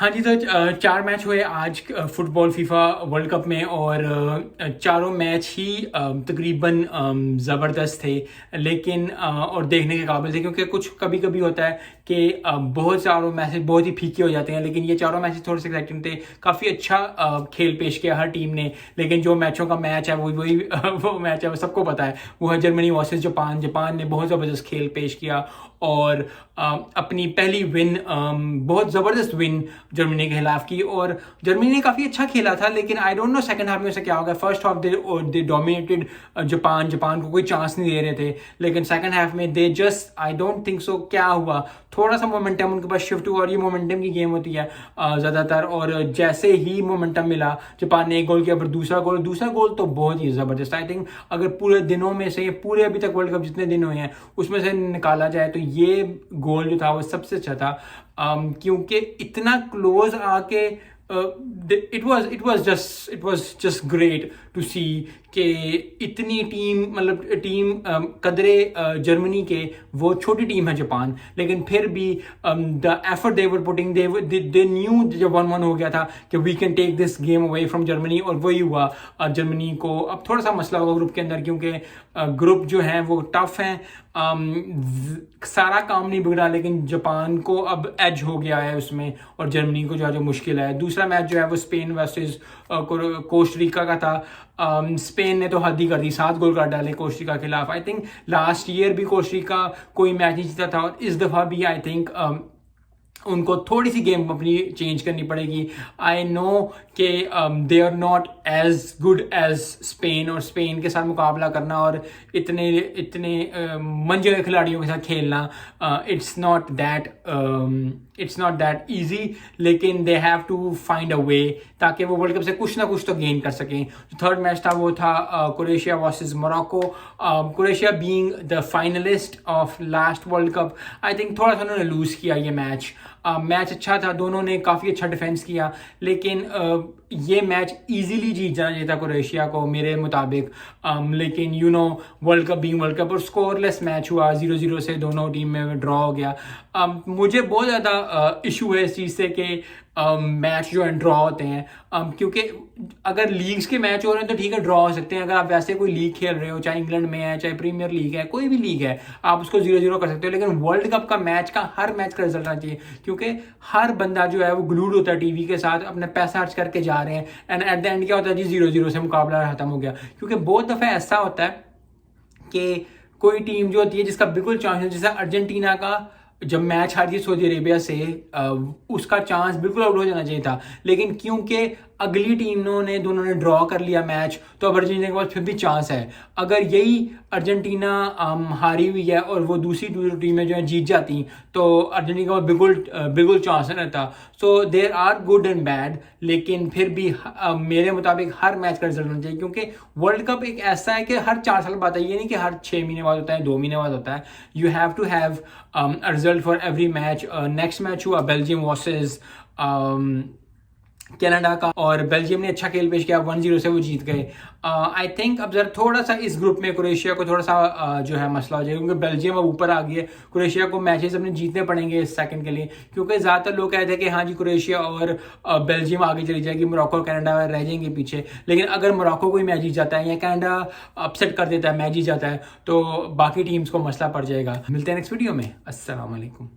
हाँ जी, तो 4 मैच हुए आज फुटबॉल फीफा वर्ल्ड कप में और चारों मैच ही तकरीबन ज़बरदस्त थे। लेकिन और देखने के काबिल थे, क्योंकि कुछ कभी कभी होता है कि बहुत सारों मैचेस बहुत ही फीके हो जाते हैं, लेकिन ये चारों मैचेस थोड़े से एक्साइटिंग थे। काफ़ी अच्छा खेल पेश किया हर टीम ने। लेकिन जो मैचों का मैच है वही वो मैच है, वो सबको पता है, वो है जर्मनी वर्सेस जापान। जापान ने बहुत ज़बरदस्त खेल पेश किया और अपनी पहली विन, बहुत ज़बरदस्त विन जर्मनी के खिलाफ की। और जर्मनी ने काफ़ी अच्छा खेला था, लेकिन I don't know second half में से क्या हो गया। फर्स्ट हाफ दे डोमिनेटेड जापान को कोई चांस नहीं दे रहे थे, लेकिन सेकंड हाफ में they just, I don't think so, क्या हुआ, थोड़ा सा मोमेंटम उनके पास शिफ्ट हुआ। और ये मोमेंटम की गेम होती है ज़्यादातर। और जैसे ही मोमेंटम मिला, जापान ने एक गोल किया, पर दूसरा गोल तो बहुत ही ज़बरदस्त। आई थिंक अगर पूरे दिनों में से, पूरे अभी तक वर्ल्ड कप जितने दिन हुए हैं उसमें से निकाला जाए, तो ये गोल जो था वो सबसे अच्छा था। क्योंकि इतना क्लोज आके it was just great to see कि इतनी टीम, मतलब टीम कदरे जर्मनी के, वो छोटी टीम है जापान, लेकिन फिर भी the effort they were putting, they knew, जब 1-1 हो गया था, कि we can take this game away from Germany. और वही हुआ। जर्मनी को अब थोड़ा सा मसला होगा ग्रुप के अंदर, क्योंकि ग्रुप जो है वो टफ है। सारा काम नहीं बिगड़ा, लेकिन जापान को अब एज हो गया है उसमें, और जर्मनी को जो मुश्किल है। दूसरा मैच जो है वो स्पेन वर्सेस कोस्टारिका का था। स्पेन ने तो हद ही कर दी, 7 गोल कर डाले कोस्टारिका के खिलाफ। आई थिंक लास्ट ईयर भी कोस्टारिका कोई मैच नहीं जीता था, और इस दफ़ा भी आई थिंक उनको थोड़ी सी गेम अपनी चेंज करनी पड़ेगी। आई नो कि they are not as good as Spain, और स्पेन के साथ मुकाबला करना और इतने इतने मंजे खिलाड़ियों के साथ खेलना, इट्स नॉट दैट ईजी। लेकिन they have to find a way, ताकि वो वर्ल्ड कप से कुछ ना कुछ तो गेन कर सकें। जो थर्ड मैच था वो था Croatia versus Morocco. Croatia being the finalist of last world cup, I think थोड़ा सा उन्होंने लूज किया ये मैच। मैच अच्छा था, दोनों ने काफ़ी अच्छा डिफेंस किया, लेकिन ये मैच इजीली जीत जाना चाहिए था क्रोएशिया को मेरे मुताबिक। लेकिन world cup being world cup, और स्कोरलेस मैच हुआ, 0-0 से दोनों टीम में ड्रॉ हो गया। मुझे बहुत ज़्यादा इशू है इस चीज़ से कि मैच जो है ड्रॉ होते हैं। क्योंकि अगर लीग्स के मैच हो रहे हैं तो ठीक है, ड्रॉ हो सकते हैं। अगर आप वैसे कोई लीग खेल रहे हो, चाहे इंग्लैंड में है, चाहे प्रीमियर लीग है, कोई भी लीग है, आप उसको 0-0 कर सकते हो। लेकिन वर्ल्ड कप का मैच का हर मैच का रिजल्ट आना चाहिए, क्योंकि हर बंदा जो है वो ग्लूड होता है टीवी के साथ, अपने पैसा खर्च करके जा रहे हैं, एंड एट द एंड क्या होता है जी, 0-0 से मुकाबला खत्म हो गया। क्योंकि बहुत दफ़ा ऐसा होता है कि कोई टीम जो होती है जिसका बिल्कुल चांस है, जैसे अर्जेंटीना का जब मैच हार गई सऊदी अरेबिया से, उसका चांस बिल्कुल आउट हो जाना चाहिए था। लेकिन क्योंकि अगली टीमों ने, दोनों ने ड्रॉ कर लिया मैच, तो अब अर्जेंटीना के पास फिर भी चांस है। अगर यही अर्जेंटीना हारी हुई है और वो दूसरी टीमें जो है जीत जाती, तो अर्जेंटीना के पास बिल्कुल चांस नहीं रहता। So there are good and bad, लेकिन फिर भी मेरे मुताबिक हर मैच का रिजल्ट होना चाहिए। क्योंकि वर्ल्ड कप एक ऐसा है कि हर 4 साल बाद है, ये नहीं कि हर 6 महीने बाद होता है, 2 महीने बाद होता है। You have to have a result for every match. Next match हुआ बेल्जियम वर्सेस कनाडा का, और बेल्जियम ने अच्छा खेल पेश किया, 1-0 से वो जीत गए। आई थिंक अब जरा थोड़ा सा इस ग्रुप में क्रोएशिया को थोड़ा सा जो है मसला हो जाएगा, क्योंकि बेल्जियम अब ऊपर आ गई है। क्रोएशिया को मैचेस अपने जीतने पड़ेंगे इस सेकंड के लिए, क्योंकि ज़्यादातर लोग कहते हैं कि हाँ जी क्रोएशिया और बेल्जियम आगे चली जाएगी, मोरक्को और कनाडा रह जाएंगे पीछे। लेकिन अगर मोरक्को कोई मैच जीत जाता है या कनाडा अपसेट कर देता है, मैच जीत जाता है, तो बाकी टीम्स को मसला पड़ जाएगा। मिलते हैं नेक्स्ट वीडियो में। अस्सलाम वालेकुम।